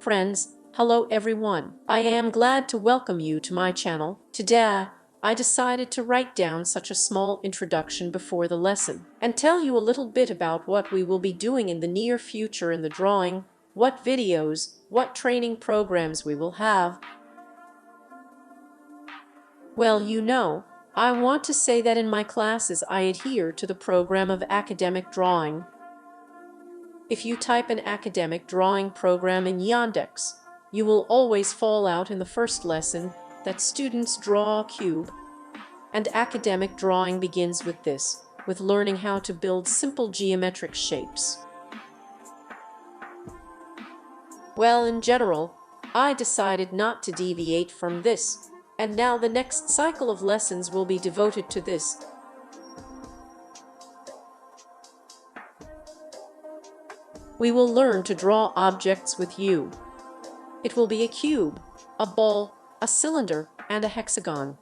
friends, hello everyone. I am glad to welcome you to my channel. Today, I decided to write down such a small introduction before the lesson and tell you a little bit about what we will be doing in the near future in the drawing, what videos, what training programs we will have. Well, I want to say that in my classes I adhere to the program of academic drawing. If you type an academic drawing program in Yandex, you will always fall out in the first lesson that students draw a cube. And academic drawing begins with this, with learning how to build simple geometric shapes. Well, in general, I decided not to deviate from this, and now the next cycle of lessons will be devoted to this. We will learn to draw objects with you. It will be a cube, a ball, a cylinder, and a hexagon.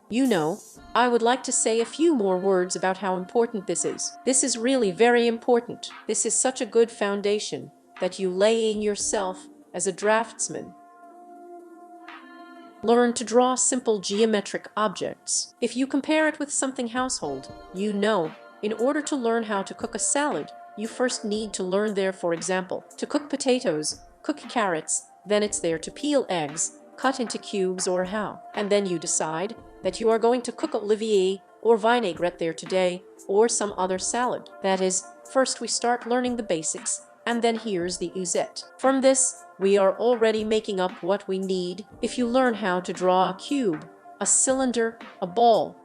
I would like to say a few more words about how important this is. This is really very important. This is such a good foundation that you lay in yourself as a draftsman. Learn to draw simple geometric objects. If you compare it with something household, in order to learn how to cook a salad, you first need to learn there, for example, to cook potatoes, cook carrots, then it's there to peel eggs, cut into cubes or how. And then you decide that you are going to cook Olivier or vinaigrette there today, or some other salad. That is, first we start learning the basics, and then here's the ouzette. From this, we are already making up what we need if you learn how to draw a cube, a cylinder, a ball.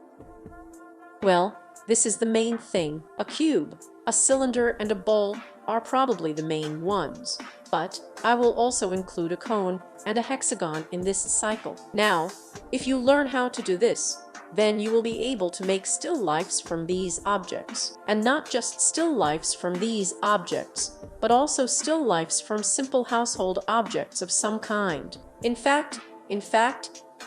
Well, this is the main thing. A cube, a cylinder, and a ball are probably the main ones, but I will also include a cone and a hexagon in this cycle. Now, if you learn how to do this, then you will be able to make still lifes from these objects. And not just still lifes from these objects, but also still lifes from simple household objects of some kind. In fact,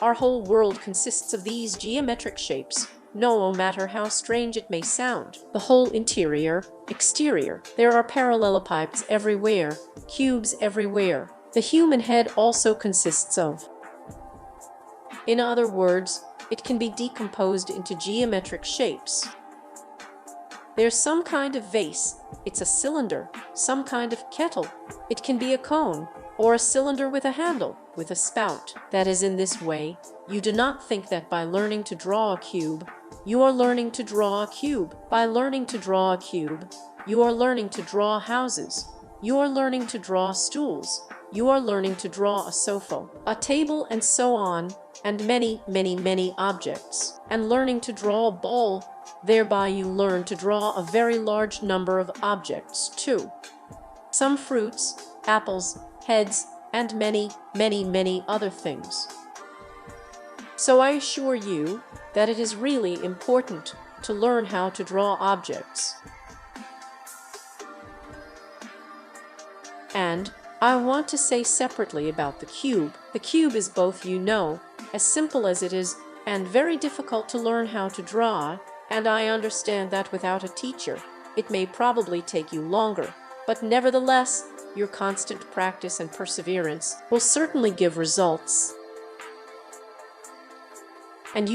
our whole world consists of these geometric shapes. No matter how strange it may sound, the whole interior, exterior, there are parallelepipeds everywhere, cubes everywhere. The human head also consists of. In other words, it can be decomposed into geometric shapes. There's some kind of vase, it's a cylinder, some kind of kettle, it can be a cone, or a cylinder with a handle, with a spout. That is, in this way, you do not think that by learning to draw a cube, you are learning to draw a cube. By learning to draw a cube, you are learning to draw houses, you are learning to draw stools, you are learning to draw a sofa, a table, and so on, and many, many, many objects. And learning to draw a ball, thereby you learn to draw a very large number of objects too. Some fruits, apples, heads, and many, many, many other things. So I assure you that it is really important to learn how to draw objects. And I want to say separately about the cube. The cube is both, as simple as it is, and very difficult to learn how to draw, and I understand that without a teacher, it may probably take you longer, but nevertheless, your constant practice and perseverance will certainly give results. And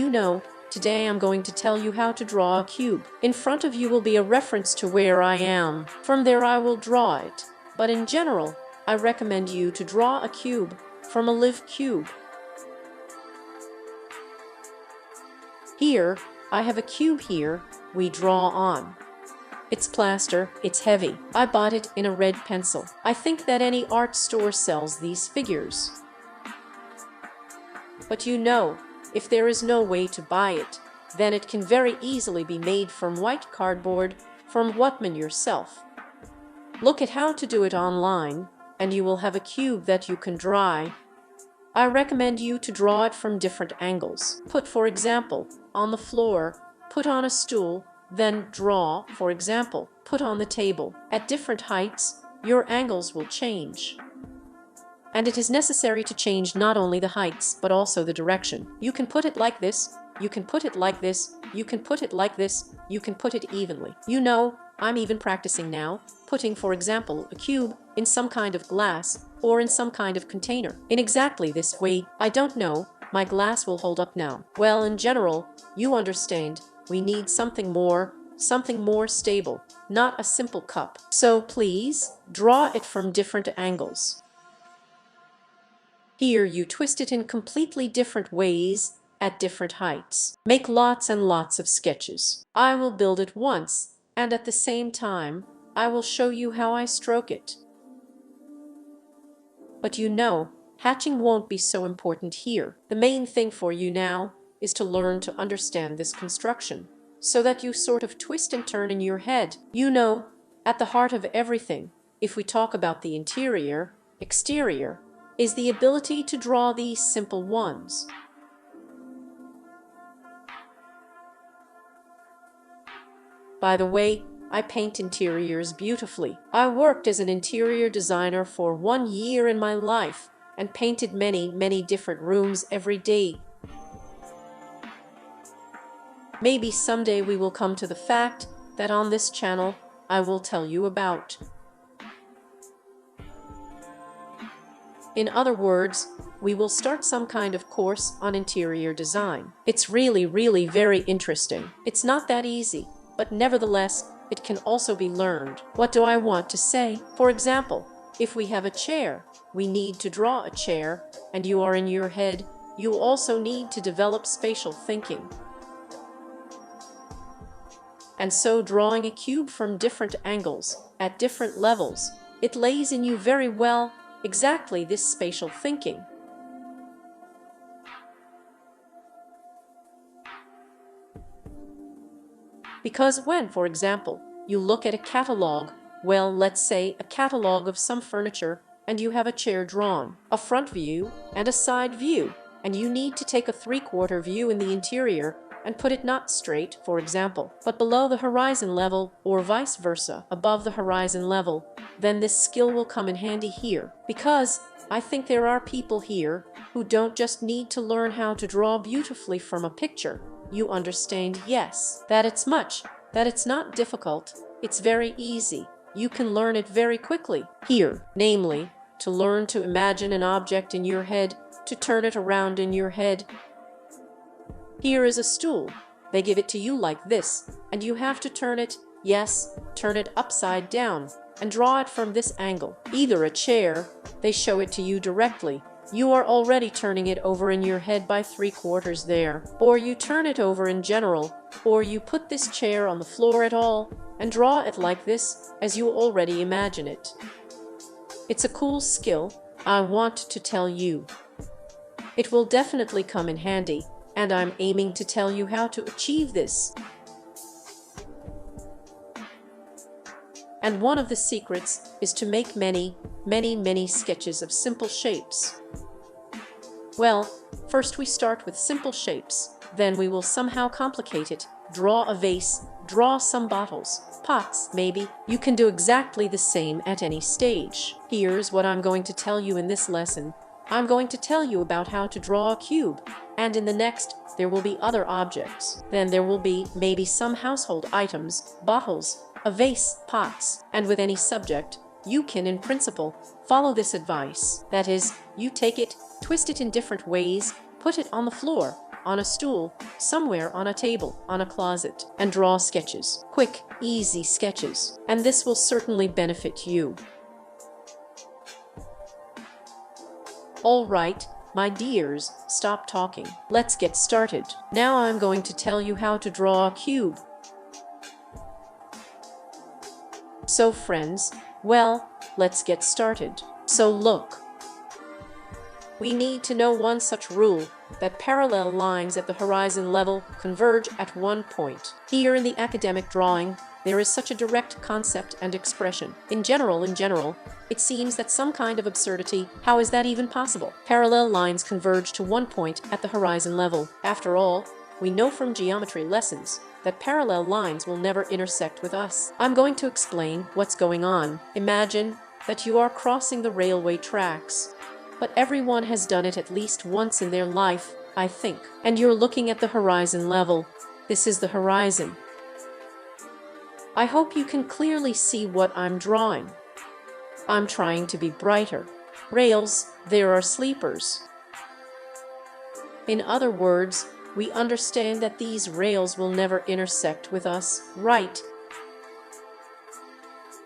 today I'm going to tell you how to draw a cube. In front of you will be a reference to where I am. From there I will draw it. But in general, I recommend you to draw a cube from a live cube. Here, I have a cube here we draw on. It's plaster, it's heavy. I bought it in a red pencil. I think that any art store sells these figures. But if there is no way to buy it, then it can very easily be made from white cardboard from Whatman yourself. Look at how to do it online, and you will have a cube that you can draw. I recommend you to draw it from different angles. Put, for example, on the floor, put on a stool, then draw, for example, put on the table. At different heights, your angles will change. And it is necessary to change not only the heights, but also the direction. You can put it like this, you can put it like this, you can put it like this, you can put it evenly. I'm even practicing now, putting, for example, a cube in some kind of glass, or in some kind of container. In exactly this way, I don't know, my glass will hold up now. Well, in general, you understand, we need something more stable, not a simple cup. So please, draw it from different angles. Here you twist it in completely different ways, at different heights. Make lots and lots of sketches. I will build it once, and at the same time, I will show you how I stroke it. But you know, hatching won't be so important here. The main thing for you now is to learn to understand this construction, so that you sort of twist and turn in your head. You know, at the heart of everything, if we talk about the interior, exterior, is the ability to draw these simple ones. By the way, I paint interiors beautifully. I worked as an interior designer for 1 year in my life and painted many different rooms every day. Maybe someday we will come to the fact that on this channel I will tell you about. In other words, we will start some kind of course on interior design. It's really very interesting. It's not that easy, but nevertheless, it can also be learned. What do I want to say? For example, if we have a chair, we need to draw a chair, and you are in your head, you also need to develop spatial thinking. And so drawing a cube from different angles, at different levels, it lays in you very well exactly this spatial thinking. Because when, for example, you look at a catalog, well, let's say a catalog of some furniture, and you have a chair drawn, a front view and a side view, and you need to take a 3/4 view in the interior and put it not straight, for example, but below the horizon level, or vice versa, above the horizon level, then this skill will come in handy here. Because I think there are people here who don't just need to learn how to draw beautifully from a picture. You understand, yes, that it's not difficult, it's very easy. You can learn it very quickly. Here, namely, to learn to imagine an object in your head, to turn it around in your head. Here is a stool. They give it to you like this, and you have to turn it, yes, turn it upside down, and draw it from this angle. Either a chair, they show it to you directly. You are already turning it over in your head by 3/4 there. Or you turn it over in general, or you put this chair on the floor at all, and draw it like this, as you already imagine it. It's a cool skill, I want to tell you. It will definitely come in handy, and I'm aiming to tell you how to achieve this. And one of the secrets is to make many sketches of simple shapes. Well, first we start with simple shapes, then we will somehow complicate it. Draw a vase, draw some bottles, pots, maybe. You can do exactly the same at any stage. Here's what I'm going to tell you in this lesson. I'm going to tell you about how to draw a cube, and in the next, there will be other objects. Then there will be maybe some household items, bottles, a vase, pots, and with any subject, you can, in principle, follow this advice. That is, you take it, twist it in different ways, put it on the floor, on a stool, somewhere on a table, on a closet, and draw sketches. Quick, easy sketches. And this will certainly benefit you. All right, my dears, stop talking. Let's get started. Now I'm going to tell you how to draw a cube. So friends, well, let's get started. So look. We need to know one such rule, that parallel lines at the horizon level converge at one point. Here in the academic drawing, there is such a direct concept and expression. In general, it seems that some kind of absurdity. How is that even possible? Parallel lines converge to one point at the horizon level. After all, we know from geometry lessons that parallel lines will never intersect with us. I'm going to explain what's going on. Imagine that you are crossing the railway tracks. But everyone has done it at least once in their life, I think. And you're looking at the horizon level. This is the horizon. I hope you can clearly see what I'm drawing. I'm trying to be brighter. Rails, there are sleepers. In other words, we understand that these rails will never intersect with us, right?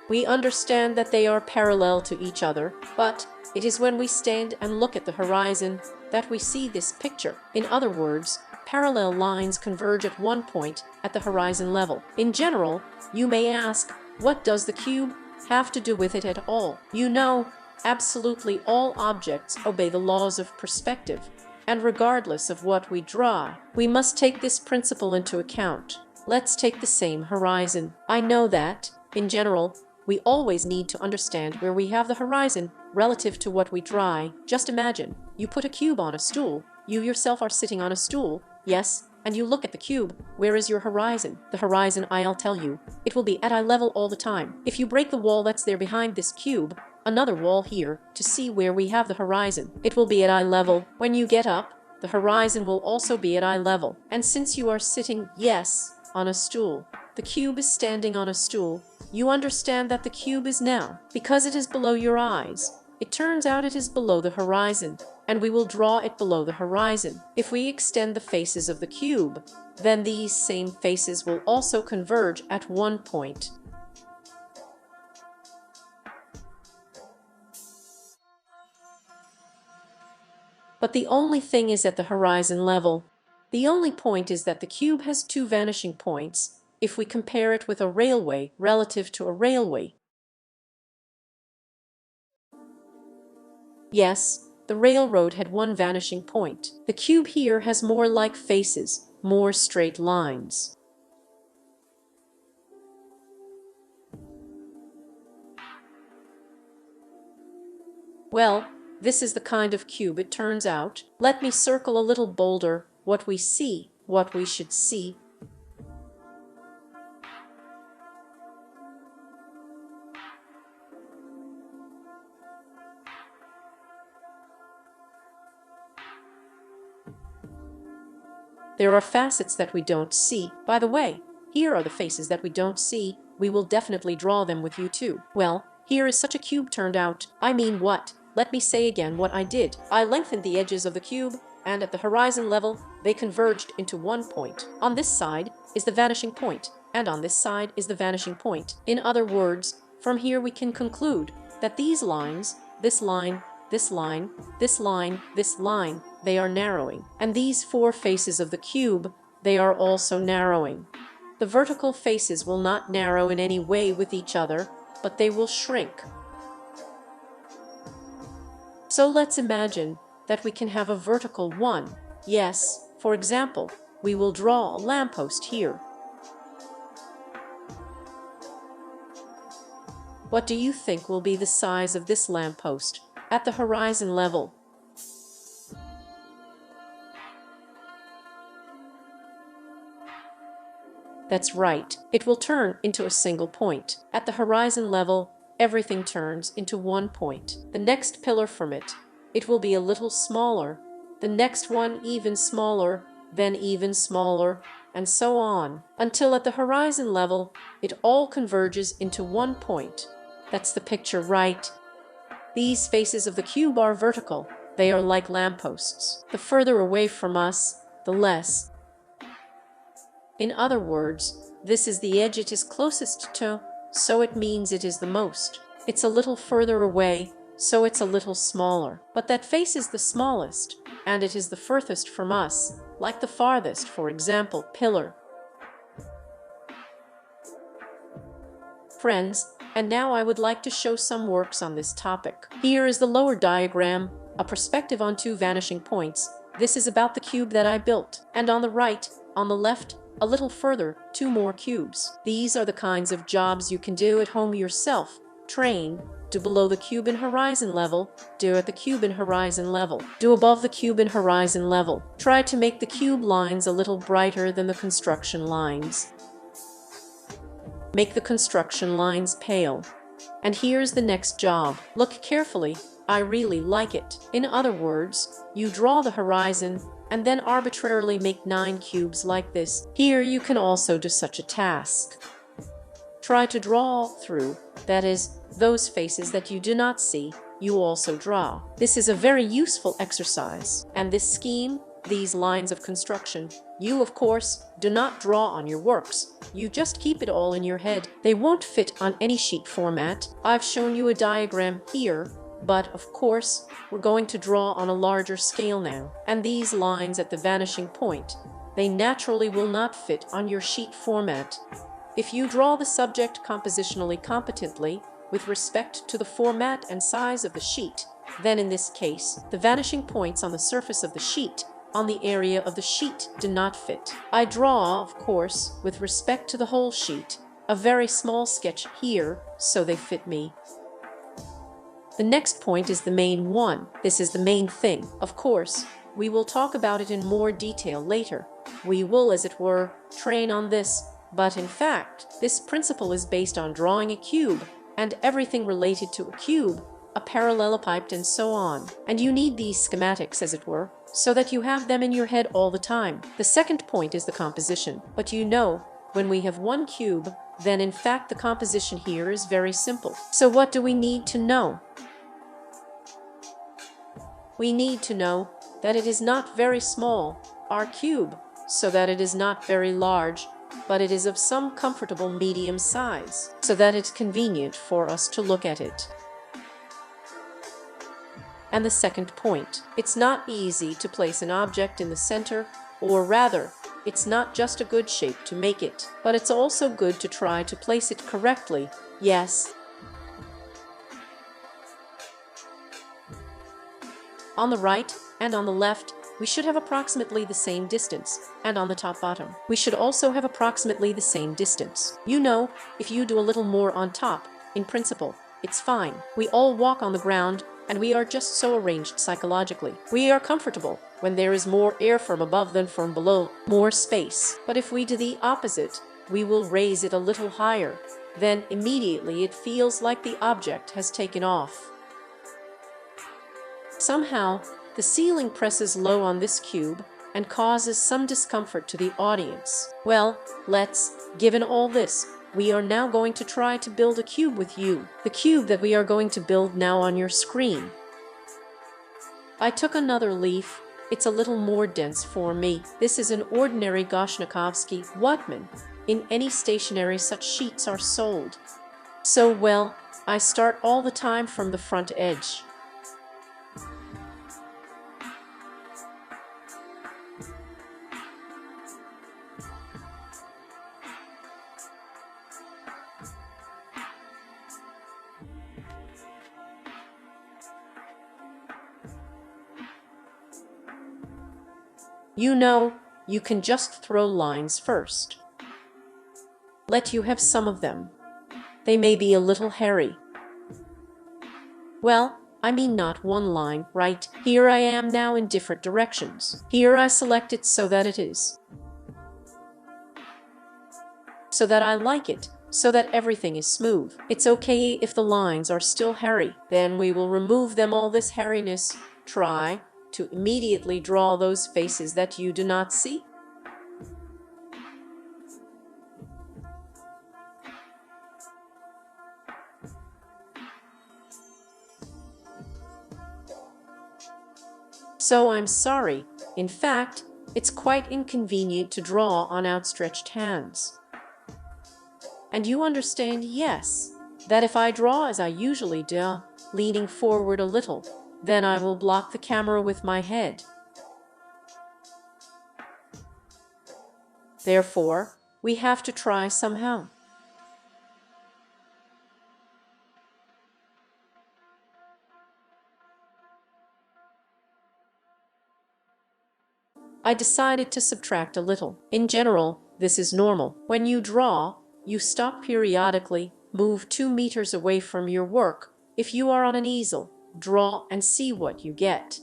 We understand that they are parallel to each other, but it is when we stand and look at the horizon that we see this picture. In other words, parallel lines converge at one point at the horizon level. In general, you may ask, what does the cube have to do with it at all? You know, absolutely all objects obey the laws of perspective, and regardless of what we draw, we must take this principle into account. Let's take the same horizon. I know that, in general, we always need to understand where we have the horizon relative to what we draw. Just imagine, you put a cube on a stool, you yourself are sitting on a stool, yes, and you look at the cube. Where is your horizon? The horizon, I'll tell you, it will be at eye level all the time. If you break the wall that's there behind this cube, another wall here, to see where we have the horizon, it will be at eye level. When you get up, the horizon will also be at eye level. And since you are sitting, yes, on a stool, the cube is standing on a stool, you understand that the cube is now, because it is below your eyes, it turns out it is below the horizon, and we will draw it below the horizon. If we extend the faces of the cube, then these same faces will also converge at one point. But the only thing is at the horizon level. The only point is that the cube has two vanishing points if we compare it with a railway relative to a railway. Yes, the railroad had one vanishing point. The cube here has more like faces, more straight lines. Well, this is the kind of cube it turns out. Let me circle a little bolder what we see, what we should see. There are facets that we don't see. By the way, here are the faces that we don't see. We will definitely draw them with you too. Well, here is such a cube turned out. I mean what? Let me say again what I did. I lengthened the edges of the cube, and at the horizon level, they converged into one point. On this side is the vanishing point, and on this side is the vanishing point. In other words, from here we can conclude that these lines, this line, this line, this line, this line, they are narrowing. And these four faces of the cube, they are also narrowing. The vertical faces will not narrow in any way with each other, but they will shrink. So let's imagine that we can have a vertical one. Yes, for example, we will draw a lamppost here. What do you think will be the size of this lamppost at the horizon level? That's right, it will turn into a single point. At the horizon level, everything turns into one point. The next pillar from it, it will be a little smaller, the next one even smaller, then even smaller, and so on, until at the horizon level, it all converges into one point. That's the picture, right? These faces of the cube are vertical. They are like lampposts. The further away from us, the less. In other words, this is the edge it is closest to, so it means it is the most. It's a little further away, so it's a little smaller. But that face is the smallest, and it is the furthest from us, like the farthest, for example, pillar. Friends, and now I would like to show some works on this topic. Here is the lower diagram, a perspective on two vanishing points. This is about the cube that I built. And on the right, on the left, a little further, two more cubes. These are the kinds of jobs you can do at home yourself. Train, do below the cube in horizon level, do at the cube in horizon level, do above the cube in horizon level. Try to make the cube lines a little brighter than the construction lines. Make the construction lines pale. And here's the next job. Look carefully. I really like it. In other words, you draw the horizon and then arbitrarily make 9 cubes like this. Here you can also do such a task. Try to draw through, that is, those faces that you do not see, you also draw. This is a very useful exercise, and this scheme, these lines of construction, you of course do not draw on your works. You just keep it all in your head. They won't fit on any sheet format. I've shown you a diagram here, but of course we're going to draw on a larger scale now. And these lines at the vanishing point, they naturally will not fit on your sheet format. If you draw the subject compositionally competently, with respect to the format and size of the sheet, then in this case, the vanishing points on the surface of the sheet, on the area of the sheet, do not fit. I draw, of course, with respect to the whole sheet, a very small sketch here, so they fit me. The next point is the main one. This is the main thing. Of course, we will talk about it in more detail later. We will, as it were, train on this, but in fact, this principle is based on drawing a cube, and everything related to a cube, a parallelepiped and so on. And you need these schematics, as it were, so that you have them in your head all the time. The second point is the composition. But you know, when we have one cube, then in fact the composition here is very simple. So what do we need to know? We need to know that it is not very small, our cube, so that it is not very large, but it is of some comfortable medium size, so that it's convenient for us to look at it. And the second point, it's not easy to place an object in the center, or rather, it's not just a good shape to make it, but it's also good to try to place it correctly. Yes. On the right and on the left, we should have approximately the same distance, and on the top bottom, we should also have approximately the same distance. You know, if you do a little more on top, in principle, it's fine. We all walk on the ground, and we are just so arranged psychologically. We are comfortable when there is more air from above than from below, more space. But if we do the opposite, we will raise it a little higher. Then immediately it feels like the object has taken off. Somehow, the ceiling presses low on this cube and causes some discomfort to the audience. Well, given all this, we are now going to try to build a cube with you. The cube that we are going to build now on your screen. I took another leaf. It's a little more dense for me. This is an ordinary Goshnikovsky Whatman. In any stationery such sheets are sold. So well, I start all the time from the front edge. You know, you can just throw lines first. Let you have some of them. They may be a little hairy. Well, I mean not one line, right? Here I am now in different directions. Here I select it so that it is. So that I like it, so that everything is smooth. It's okay if the lines are still hairy. Then we will remove them, all this hairiness. Try to immediately draw those faces that you do not see. So I'm sorry. In fact, it's quite inconvenient to draw on outstretched hands. And you understand, yes, that if I draw as I usually do, leaning forward a little, then I will block the camera with my head. Therefore, we have to try somehow. I decided to subtract a little. In general, this is normal. When you draw, you stop periodically, move 2 meters away from your work. If you are on an easel, draw and see what you get.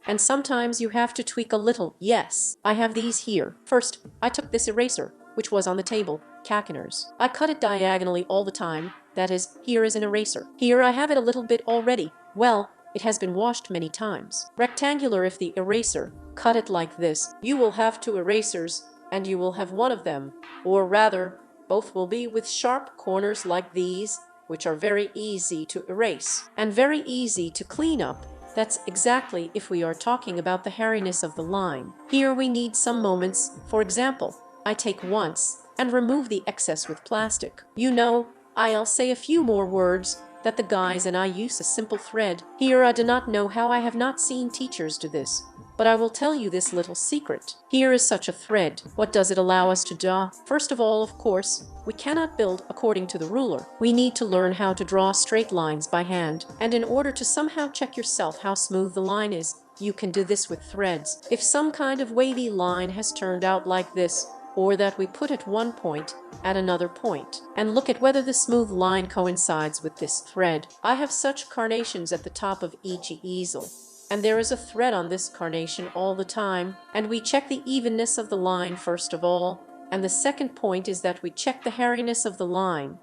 And sometimes you have to tweak a little. Yes, I have these here. First, I took this eraser, which was on the table, Kakiners. I cut it diagonally all the time. That is, here is an eraser. Here I have it a little bit already. Well, it has been washed many times. Rectangular, if the eraser cut it like this, you will have two erasers, and you will have one of them, or rather, both will be with sharp corners like these, which are very easy to erase and very easy to clean up. That's exactly if we are talking about the hairiness of the line. Here we need some moments. For example, I take once and remove the excess with plastic. You know, I'll say a few more words that the guys and I use a simple thread. Here I do not know how, I have not seen teachers do this, but I will tell you this little secret. Here is such a thread. What does it allow us to do? First of all, of course, we cannot build according to the ruler. We need to learn how to draw straight lines by hand, and in order to somehow check yourself how smooth the line is, you can do this with threads. If some kind of wavy line has turned out like this, or that we put at one point, at another point, and look at whether the smooth line coincides with this thread. I have such carnations at the top of each easel, and there is a thread on this carnation all the time, and we check the evenness of the line first of all, and the second point is that we check the hairiness of the line.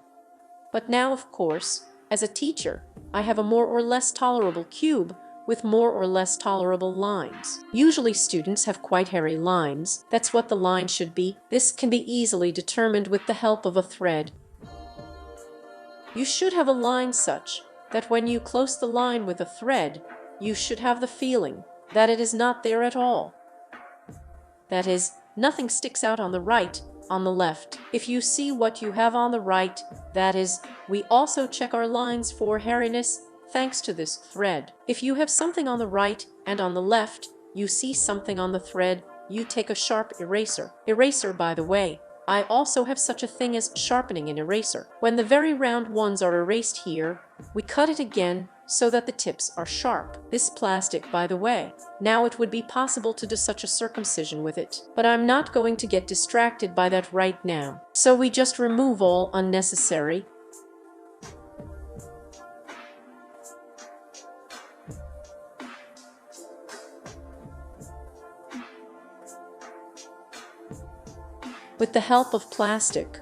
But now, of course, as a teacher, I have a more or less tolerable cube with more or less tolerable lines. Usually students have quite hairy lines. That's what the line should be. This can be easily determined with the help of a thread. You should have a line such that when you close the line with a thread, you should have the feeling that it is not there at all. That is, nothing sticks out on the right, on the left. If you see what you have on the right, that is, we also check our lines for hairiness thanks to this thread. If you have something on the right and on the left, you see something on the thread, you take a sharp eraser. Eraser, by the way, I also have such a thing as sharpening an eraser. When the very round ones are erased here, we cut it again so that the tips are sharp. This plastic, by the way, now it would be possible to do such a circumcision with it, but I'm not going to get distracted by that right now. So we just remove all unnecessary. With the help of plastic.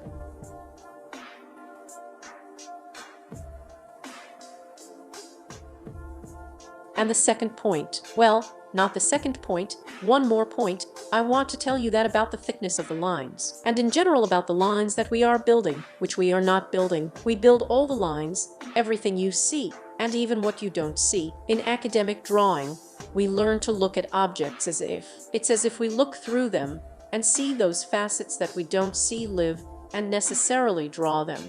And the second point, well, not the second point, one more point, I want to tell you that about the thickness of the lines, and in general about the lines that we are building, which we are not building. We build all the lines, everything you see, and even what you don't see. In academic drawing, we learn to look at objects as if. It's as if we look through them and see those facets that we don't see live and necessarily draw them.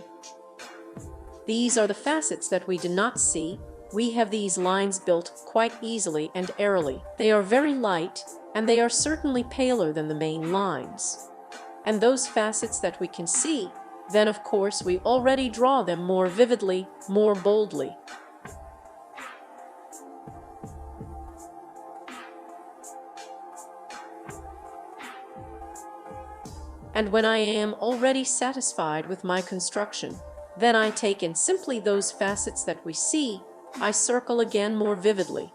These are the facets that we do not see. We have these lines built quite easily and airily. They are very light, and they are certainly paler than the main lines. And those facets that we can see, then of course we already draw them more vividly, more boldly. And when I am already satisfied with my construction, then I take in simply those facets that we see, I circle again more vividly.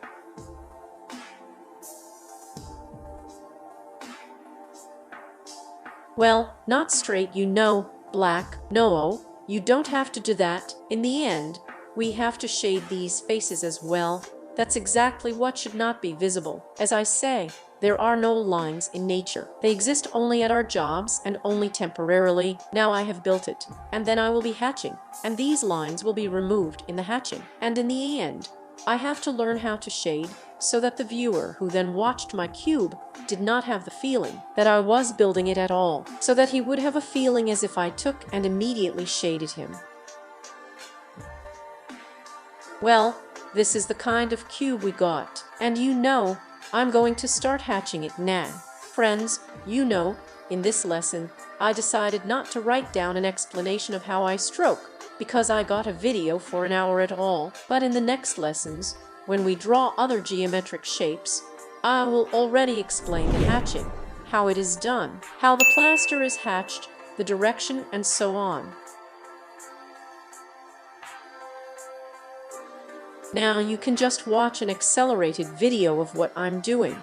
Well, not straight, you know, black, no, you don't have to do that. In the end, we have to shade these faces as well. That's exactly what should not be visible. As I say, there are no lines in nature. They exist only at our jobs and only temporarily. Now I have built it, and then I will be hatching, and these lines will be removed in the hatching. And in the end, I have to learn how to shade so that the viewer who then watched my cube did not have the feeling that I was building it at all, so that he would have a feeling as if I took and immediately shaded him. Well, this is the kind of cube we got, and you know, I'm going to start hatching it now. Friends, you know, in this lesson, I decided not to write down an explanation of how I stroke, because I got a video for an hour at all. But in the next lessons, when we draw other geometric shapes, I will already explain the hatching, how it is done, how the plaster is hatched, the direction, and so on. Now you can just watch an accelerated video of what I'm doing.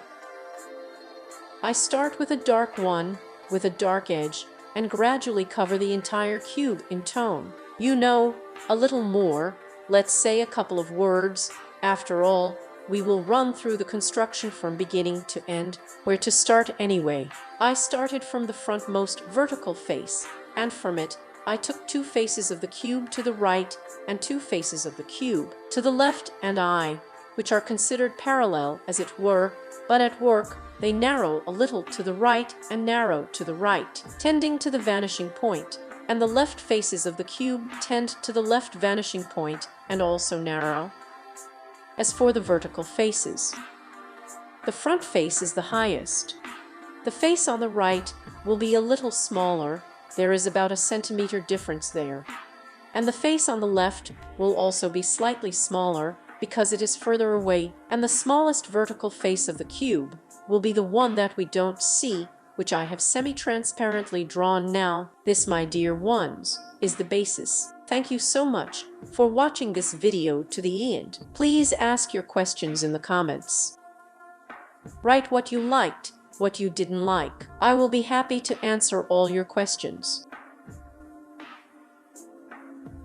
I start with a dark one, with a dark edge, and gradually cover the entire cube in tone. You know, a little more, let's say a couple of words, After all, we will run through the construction from beginning to end. Where to start anyway? I started from the frontmost vertical face, and from it, I took 2 faces of the cube to the right and 2 faces of the cube to the left and I, which are considered parallel as it were, but at work they narrow a little to the right and narrow to the right, tending to the vanishing point, and the left faces of the cube tend to the left vanishing point and also narrow. As for the vertical faces, the front face is the highest. The face on the right will be a little smaller, there is about a centimeter difference there. And the face on the left will also be slightly smaller because it is further away, and the smallest vertical face of the cube will be the one that we don't see, which I have semi-transparently drawn now. This, my dear ones, is the basis. Thank you so much for watching this video to the end. Please ask your questions in the comments. Write what you liked, what you didn't like. I will be happy to answer all your questions.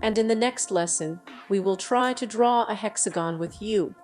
And in the next lesson, we will try to draw a hexagon with you.